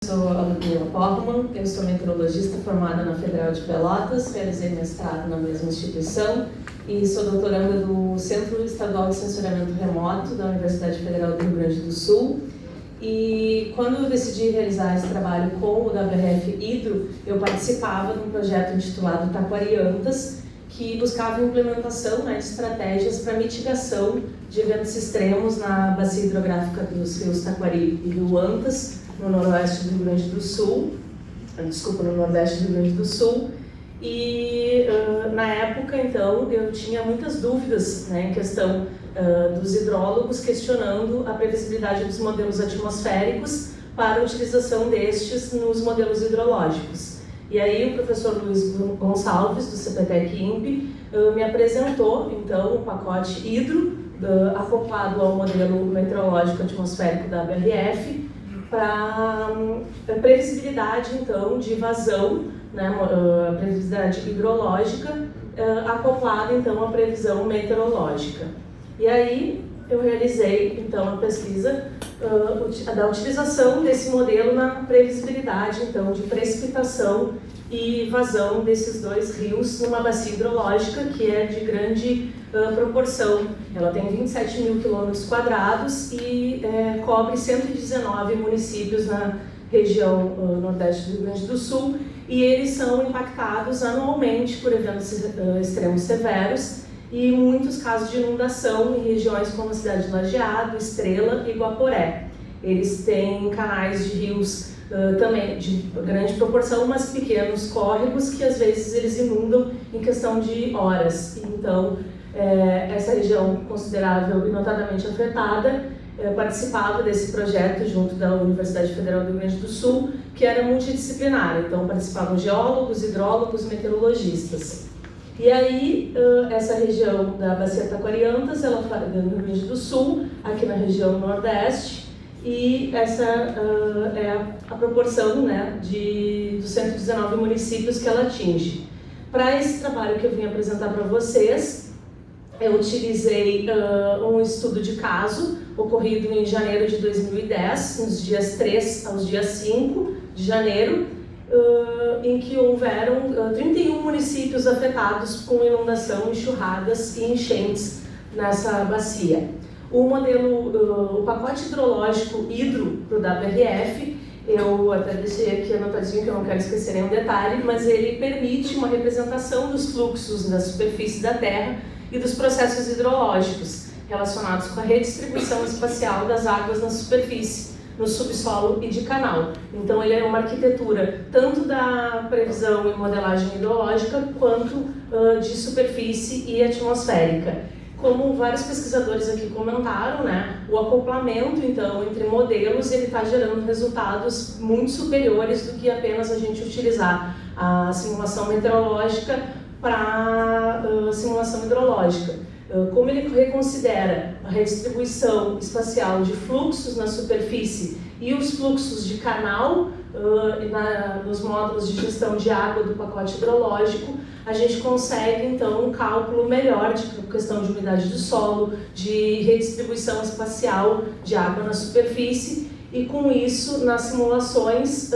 Sou a Ludmila Portman, eu sou meteorologista formada na Federal de Pelotas, realizei mestrado na mesma instituição e sou doutoranda do Centro Estadual de Sensoriamento Remoto da Universidade Federal do Rio Grande do Sul. E quando eu decidi realizar esse trabalho com o WRF Hidro, eu participava de um projeto intitulado Taquariantas, que buscava a implementação de estratégias para mitigação de eventos extremos na bacia hidrográfica dos rios Taquari e Rio Antas, no noroeste do Rio Grande do Sul, no nordeste do Rio Grande do Sul. E na época, então, eu tinha muitas dúvidas em questão dos hidrólogos questionando a previsibilidade dos modelos atmosféricos para a utilização destes nos modelos hidrológicos. E aí o professor Luiz Gonçalves, do CPTEC-INPE, me apresentou, então, o pacote Hidro, acoplado ao modelo meteorológico atmosférico da WRF, para previsibilidade, então, de vazão, previsibilidade hidrológica, acoplada, então, à previsão meteorológica. E aí eu realizei, então, a pesquisa da utilização desse modelo na previsibilidade, então, de precipitação e vazão desses dois rios numa bacia hidrológica que é de grande proporção. Ela tem 27 mil quilômetros quadrados e cobre 119 municípios na região nordeste do Rio Grande do Sul, e eles são impactados anualmente por eventos extremos severos e muitos casos de inundação em regiões como a cidade de Lajeado, Estrela e Guaporé. Eles têm canais de rios também de grande proporção, mas pequenos córregos que às vezes eles inundam em questão de horas. Então, essa região considerável e notadamente afetada participava desse projeto junto da Universidade Federal do Rio Grande do Sul, que era multidisciplinar. Então, participavam geólogos, hidrólogos, meteorologistas. E aí, essa região da Bacia Taquariantas, ela fica no Rio Grande do Sul, aqui na região nordeste, e essa é a proporção dos 119 municípios que ela atinge. Para esse trabalho que eu vim apresentar para vocês, eu utilizei um estudo de caso ocorrido em janeiro de 2010, nos dias 3 aos dias 5 de janeiro, em que houveram 31 municípios afetados com inundação, enxurradas e enchentes nessa bacia. O pacote hidrológico Hidro para o WRF, eu até deixei aqui anotadinho que eu não quero esquecer nenhum detalhe, mas ele permite uma representação dos fluxos da superfície da Terra e dos processos hidrológicos relacionados com a redistribuição espacial das águas na superfície, no subsolo e de canal. Então ele é uma arquitetura tanto da previsão e modelagem hidrológica quanto de superfície e atmosférica. Como vários pesquisadores aqui comentaram, o acoplamento, então, entre modelos, ele está gerando resultados muito superiores do que apenas a gente utilizar a simulação meteorológica para a simulação hidrológica. Como ele reconsidera a redistribuição espacial de fluxos na superfície e os fluxos de canal nos módulos de gestão de água do pacote hidrológico, a gente consegue, então, um cálculo melhor de questão de umidade do solo, de redistribuição espacial de água na superfície, e com isso, nas simulações,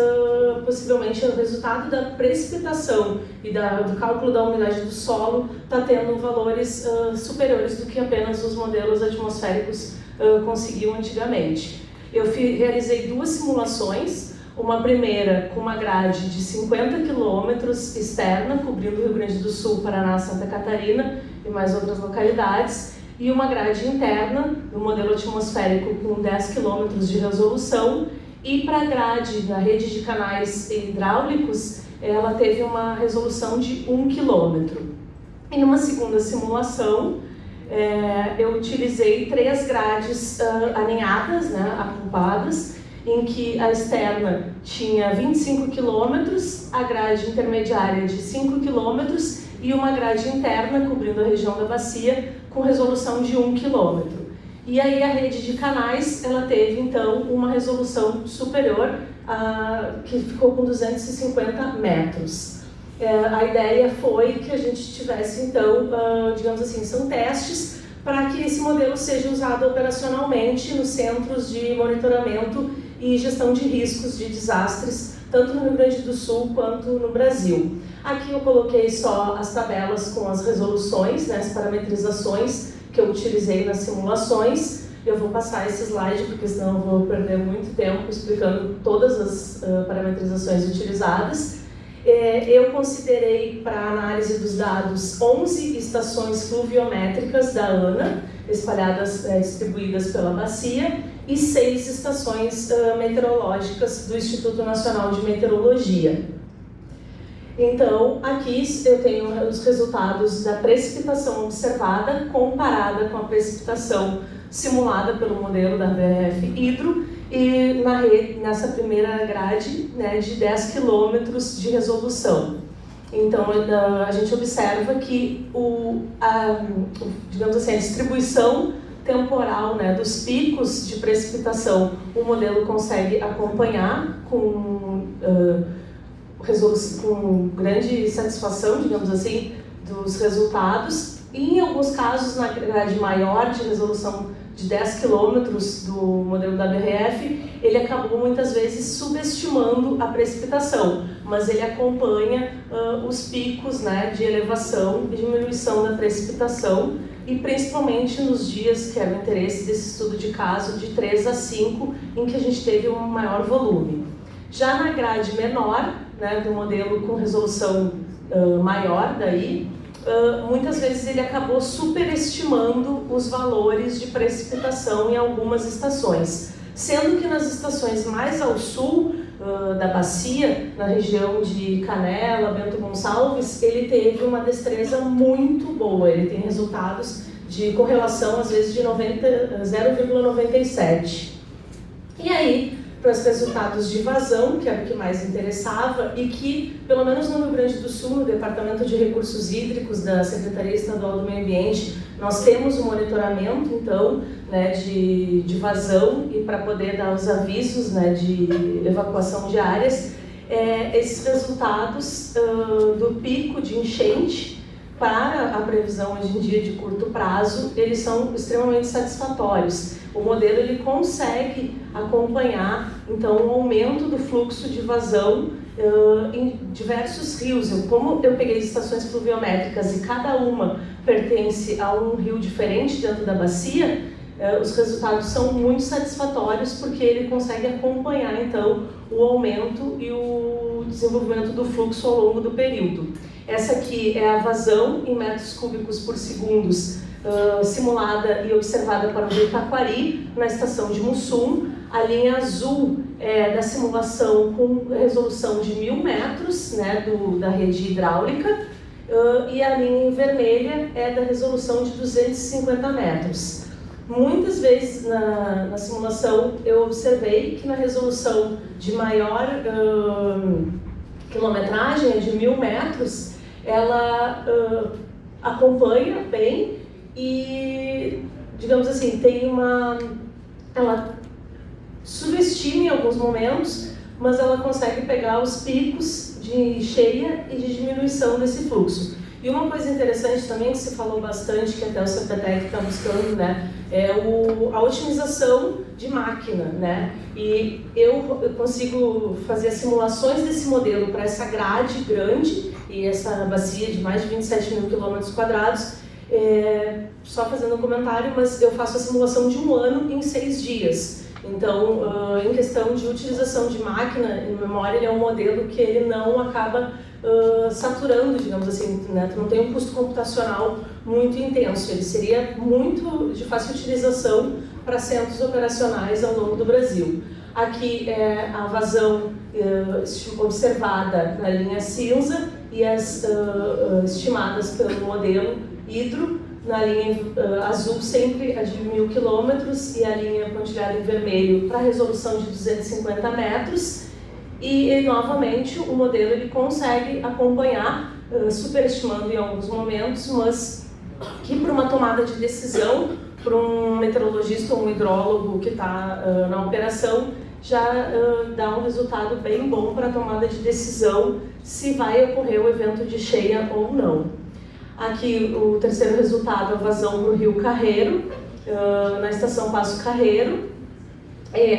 possivelmente o resultado da precipitação e do cálculo da umidade do solo está tendo valores superiores do que apenas os modelos atmosféricos conseguiam antigamente. Eu realizei duas simulações, uma primeira com uma grade de 50 quilômetros externa, cobrindo o Rio Grande do Sul, Paraná, Santa Catarina e mais outras localidades, e uma grade interna, no modelo atmosférico com 10 km de resolução, e para a grade da rede de canais hidráulicos, ela teve uma resolução de 1 km. E numa segunda simulação, eu utilizei 3 grades aninhadas, acopladas, em que a externa tinha 25 km, a grade intermediária de 5 km e uma grade interna cobrindo a região da bacia com resolução de 1 km. E aí a rede de canais, ela teve então uma resolução superior, que ficou com 250 metros. A ideia foi que a gente tivesse então, digamos assim, são testes para que esse modelo seja usado operacionalmente nos centros de monitoramento e gestão de riscos de desastres, tanto no Rio Grande do Sul quanto no Brasil. Aqui eu coloquei só as tabelas com as resoluções, né, as parametrizações que eu utilizei nas simulações. Eu vou passar esse slide, porque senão eu vou perder muito tempo explicando todas as parametrizações utilizadas. Eu considerei para a análise dos dados 11 estações fluviométricas da ANA, espalhadas, distribuídas pela bacia, e 6 estações meteorológicas do Instituto Nacional de Meteorologia. Então, aqui eu tenho os resultados da precipitação observada comparada com a precipitação simulada pelo modelo da BRF Hidro e nessa primeira grade, né, de 10 quilômetros de resolução. Então, a gente observa que digamos assim, a distribuição temporal, né, dos picos de precipitação, o modelo consegue acompanhar com grande satisfação, digamos assim, dos resultados. E, em alguns casos, na grade maior de resolução de 10 quilômetros do modelo da BRF, ele acabou muitas vezes subestimando a precipitação, mas ele acompanha os picos, né, de elevação e diminuição da precipitação, e principalmente nos dias que era o interesse desse estudo de caso, de 3 a 5, em que a gente teve um maior volume. Já na grade menor, né, do modelo com resolução maior, muitas vezes ele acabou superestimando os valores de precipitação em algumas estações, sendo que nas estações mais ao sul da bacia, na região de Canela, Bento Gonçalves, ele teve uma destreza muito boa, ele tem resultados de correlação às vezes de 0,97. E aí, para os resultados de vazão, que era o que mais interessava, e que, pelo menos no Rio Grande do Sul, no Departamento de Recursos Hídricos da Secretaria Estadual do Meio Ambiente, nós temos um monitoramento, então, né, de vazão, e para poder dar os avisos, né, de evacuação de áreas, esses resultados do pico de enchente para a previsão hoje em dia de curto prazo, eles são extremamente satisfatórios. O modelo ele consegue acompanhar, então, o aumento do fluxo de vazão em diversos rios. Como eu peguei estações fluviométricas e cada uma pertence a um rio diferente dentro da bacia, os resultados são muito satisfatórios, porque ele consegue acompanhar, então, o aumento e o desenvolvimento do fluxo ao longo do período. Essa aqui é a vazão em metros cúbicos por segundo, simulada e observada para o rio Taquari, na estação de Mussum. A linha azul é da simulação com resolução de 1000 metros, né, da rede hidráulica, e a linha em vermelha é da resolução de 250 metros. Muitas vezes na simulação eu observei que na resolução de maior quilometragem, de 1000 metros, ela acompanha bem e, digamos assim, ela subestima em alguns momentos, mas ela consegue pegar os picos de cheia e de diminuição desse fluxo. E uma coisa interessante também, que se falou bastante, que até o CPTEC está buscando, né, é a otimização de máquina, né? E eu consigo fazer simulações desse modelo para essa grade grande e essa bacia de mais de 27 mil quilômetros quadrados. Só fazendo um comentário, mas eu faço a simulação de 1 ano em 6 dias. Então, em questão de utilização de máquina e memória, ele é um modelo que ele não acaba saturando, digamos assim, né? Não tem um custo computacional muito intenso. Ele seria muito de fácil utilização para centros operacionais ao longo do Brasil. Aqui é a vazão observada na linha cinza e as estimadas pelo modelo Hidro. Na linha azul sempre a de 1000 quilômetros e a linha pontilhada em vermelho para resolução de 250 metros. E novamente o modelo ele consegue acompanhar, superestimando em alguns momentos, mas que para uma tomada de decisão, para um meteorologista ou um hidrólogo que está na operação, já dá um resultado bem bom para a tomada de decisão se vai ocorrer o evento de cheia ou não. Aqui o terceiro resultado é a vazão no rio Carreiro, na estação Passo Carreiro.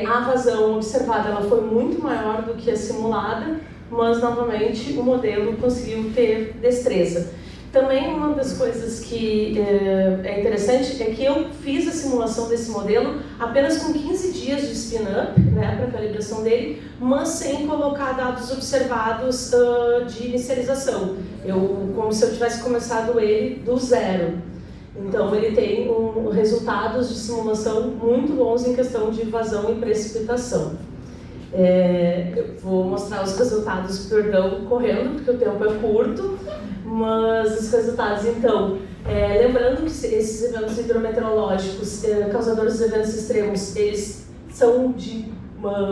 A vazão observada ela foi muito maior do que a simulada, mas novamente o modelo conseguiu ter destreza. Também uma das coisas que é interessante é que eu fiz a simulação desse modelo apenas com 15 dias de spin-up, né, para a calibração dele, mas sem colocar dados observados de inicialização. Como se eu tivesse começado ele do zero. Então ele tem resultados de simulação muito bons em questão de vazão e precipitação. Eu vou mostrar os resultados, correndo, porque o tempo é curto, mas os resultados, então, lembrando que esses eventos hidrometeorológicos, causadores de eventos extremos, eles são de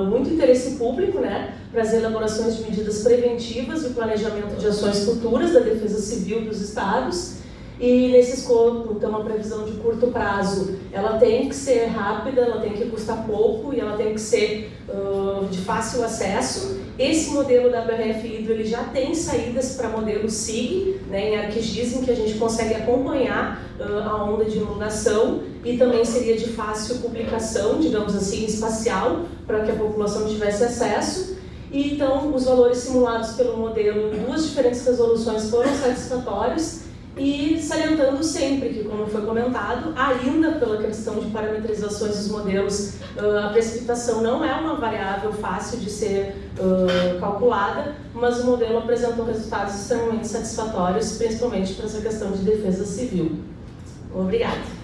muito interesse público, né, para as elaborações de medidas preventivas e o planejamento de ações futuras da Defesa Civil dos Estados. E nesse escopo, então, a previsão de curto prazo, ela tem que ser rápida, ela tem que custar pouco e ela tem que ser de fácil acesso. Esse modelo da BRF Hidro, ele já tem saídas para modelo SIG, né, em ArcGIS, em que a gente consegue acompanhar a onda de inundação, e também seria de fácil publicação, digamos assim, espacial, para que a população tivesse acesso. E então, os valores simulados pelo modelo em duas diferentes resoluções foram satisfatórios. E salientando sempre que, como foi comentado, ainda pela questão de parametrizações dos modelos, a precipitação não é uma variável fácil de ser calculada, mas o modelo apresentou resultados extremamente satisfatórios, principalmente para essa questão de defesa civil. Obrigada.